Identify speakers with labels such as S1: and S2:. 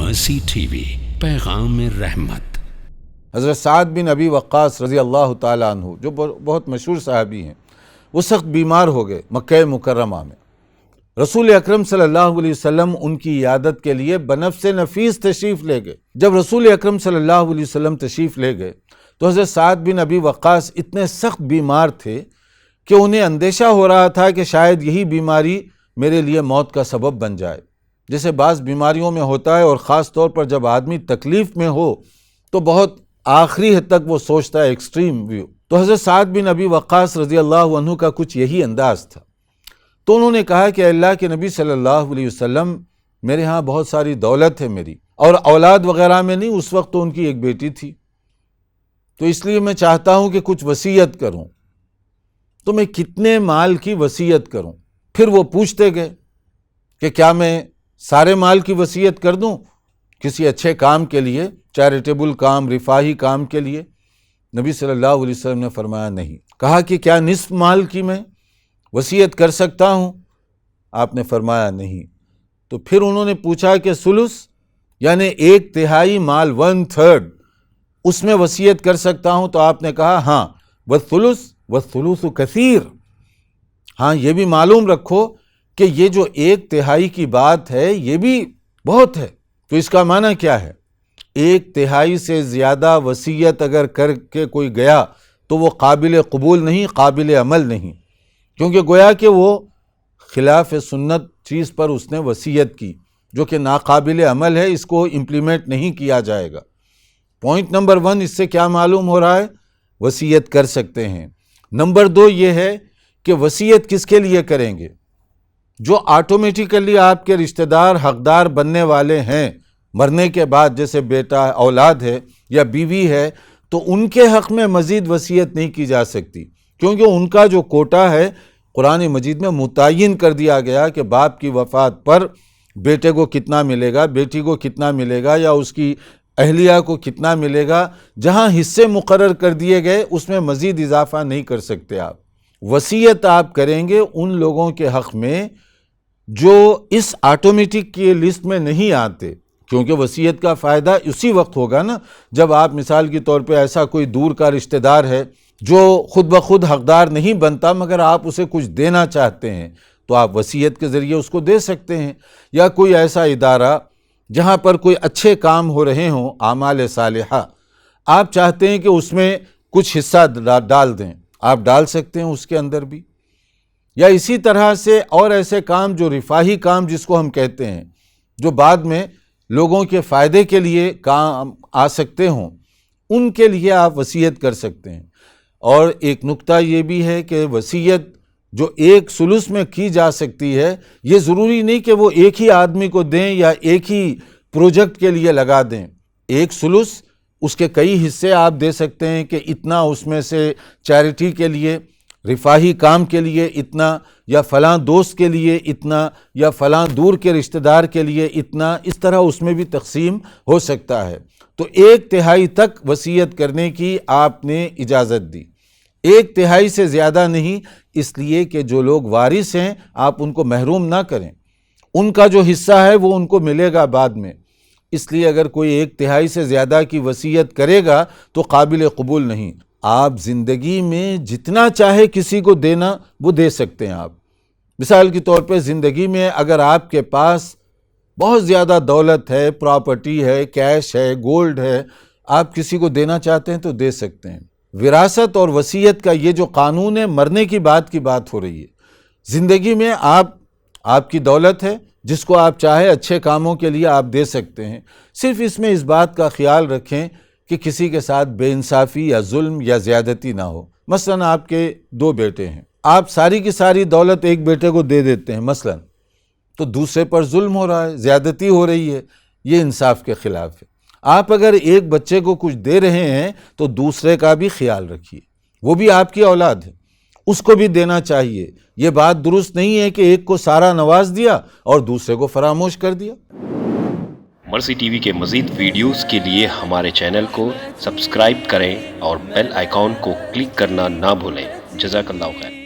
S1: مرسی T V, پیغام رحمت۔
S2: حضرت سعد بن ابی وقاص رضی اللہ تعالیٰ عنہ جو بہت مشہور صحابی ہیں، وہ سخت بیمار ہو گئے مکہ مکرمہ میں۔ رسول اکرم صلی اللہ علیہ وسلم ان کی عیادت کے لیے بنفس نفیس تشریف لے گئے۔ جب رسول اکرم صلی اللہ علیہ وسلم تشریف لے گئے تو حضرت سعد بن ابی وقاص اتنے سخت بیمار تھے کہ انہیں اندیشہ ہو رہا تھا کہ شاید یہی بیماری میرے لیے موت کا سبب بن جائے، جیسے بعض بیماریوں میں ہوتا ہے، اور خاص طور پر جب آدمی تکلیف میں ہو تو بہت آخری حد تک وہ سوچتا ہے، ایکسٹریم ویو۔ تو حضرت سعد بن ابی وقاص رضی اللہ عنہ کا کچھ یہی انداز تھا۔ تو انہوں نے کہا کہ اللہ کے نبی صلی اللہ علیہ وسلم، میرے ہاں بہت ساری دولت ہے میری، اور اولاد وغیرہ میں نہیں، اس وقت تو ان کی ایک بیٹی تھی، تو اس لیے میں چاہتا ہوں کہ کچھ وصیت کروں، تو میں کتنے مال کی وصیت کروں؟ پھر وہ پوچھتے گئے کہ کیا میں سارے مال کی وصیت کر دوں کسی اچھے کام کے لیے، چیریٹیبل کام، رفاہی کام کے لیے؟ نبی صلی اللہ علیہ وسلم نے فرمایا نہیں۔ کہا کہ کیا نصف مال کی میں وصیت کر سکتا ہوں؟ آپ نے فرمایا نہیں۔ تو پھر انہوں نے پوچھا کہ ثلث، یعنی 1/3 مال، 1/3 اس میں وصیت کر سکتا ہوں؟ تو آپ نے کہا ہاں، والثلث والثلث کثیر، ہاں یہ بھی معلوم رکھو کہ یہ جو 1/3 کی بات ہے یہ بھی بہت ہے۔ تو اس کا معنی کیا ہے؟ 1/3 سے زیادہ وصیت اگر کر کے کوئی گیا تو وہ قابل قبول نہیں، قابل عمل نہیں، کیونکہ گویا کہ وہ خلاف سنت چیز پر اس نے وصیت کی جو کہ ناقابل عمل ہے، اس کو امپلیمنٹ نہیں کیا جائے گا۔ پوائنٹ نمبر 1 اس سے کیا معلوم ہو رہا ہے؟ وصیت کر سکتے ہیں۔ نمبر 2 یہ ہے کہ وصیت کس کے لیے کریں گے؟ جو آٹومیٹیکلی آپ کے رشتہ دار حقدار بننے والے ہیں مرنے کے بعد، جیسے بیٹا، اولاد ہے یا بیوی ہے، تو ان کے حق میں مزید وصیت نہیں کی جا سکتی، کیونکہ ان کا جو کوٹا ہے قرآن مجید میں متعین کر دیا گیا کہ باپ کی وفات پر بیٹے کو کتنا ملے گا، بیٹی کو کتنا ملے گا، یا اس کی اہلیہ کو کتنا ملے گا۔ جہاں حصے مقرر کر دیے گئے اس میں مزید اضافہ نہیں کر سکتے آپ۔ وصیت آپ کریں گے ان لوگوں کے حق میں جو اس آٹومیٹک کی لسٹ میں نہیں آتے، کیونکہ وصیت کا فائدہ اسی وقت ہوگا نا جب آپ مثال کے طور پہ ایسا کوئی دور کا رشتہ دار ہے جو خود بخود حقدار نہیں بنتا مگر آپ اسے کچھ دینا چاہتے ہیں، تو آپ وصیت کے ذریعے اس کو دے سکتے ہیں۔ یا کوئی ایسا ادارہ جہاں پر کوئی اچھے کام ہو رہے ہوں، اعمال صالحہ، آپ چاہتے ہیں کہ اس میں کچھ حصہ ڈال دیں، آپ ڈال سکتے ہیں اس کے اندر بھی۔ یا اسی طرح سے اور ایسے کام جو رفاہی کام جس کو ہم کہتے ہیں، جو بعد میں لوگوں کے فائدے کے لیے کام آ سکتے ہوں، ان کے لیے آپ وصیت کر سکتے ہیں۔ اور ایک نکتہ یہ بھی ہے کہ وصیت جو 1/3 میں کی جا سکتی ہے، یہ ضروری نہیں کہ وہ ایک ہی آدمی کو دیں یا ایک ہی پروجیکٹ کے لیے لگا دیں۔ 1/3 اس کے کئی حصے آپ دے سکتے ہیں کہ اتنا اس میں سے چیریٹی کے لیے، رفاہی کام کے لیے اتنا، یا فلاں دوست کے لیے اتنا، یا فلاں دور کے رشتہ دار کے لیے اتنا، اس طرح اس میں بھی تقسیم ہو سکتا ہے۔ تو 1/3 تک وصیت کرنے کی آپ نے اجازت دی، 1/3 سے زیادہ نہیں، اس لیے کہ جو لوگ وارث ہیں آپ ان کو محروم نہ کریں، ان کا جو حصہ ہے وہ ان کو ملے گا بعد میں۔ اس لیے اگر کوئی 1/3 سے زیادہ کی وصیت کرے گا تو قابل قبول نہیں۔ آپ زندگی میں جتنا چاہے کسی کو دینا وہ دے سکتے ہیں آپ۔ مثال کے طور پہ زندگی میں اگر آپ کے پاس بہت زیادہ دولت ہے، پراپرٹی ہے، کیش ہے، گولڈ ہے، آپ کسی کو دینا چاہتے ہیں تو دے سکتے ہیں۔ وراثت اور وصیت کا یہ جو قانون ہے، مرنے کی بات ہو رہی ہے۔ زندگی میں آپ کی دولت ہے جس کو آپ چاہے اچھے کاموں کے لیے آپ دے سکتے ہیں۔ صرف اس میں اس بات کا خیال رکھیں کہ کسی کے ساتھ بے انصافی یا ظلم یا زیادتی نہ ہو۔ مثلا آپ کے 2 بیٹے ہیں، آپ ساری کی ساری دولت ایک بیٹے کو دے دیتے ہیں مثلا، تو دوسرے پر ظلم ہو رہا ہے، زیادتی ہو رہی ہے، یہ انصاف کے خلاف ہے۔ آپ اگر ایک بچے کو کچھ دے رہے ہیں تو دوسرے کا بھی خیال رکھیے، وہ بھی آپ کی اولاد ہے، اس کو بھی دینا چاہیے۔ یہ بات درست نہیں ہے کہ ایک کو سارا نواز دیا اور دوسرے کو فراموش کر دیا۔
S3: مرسی ٹی وی کے مزید ویڈیوز کے لیے ہمارے چینل کو سبسکرائب کریں اور بیل آئیکن کو کلک کرنا نہ بھولیں۔ جزاک اللہ خیر۔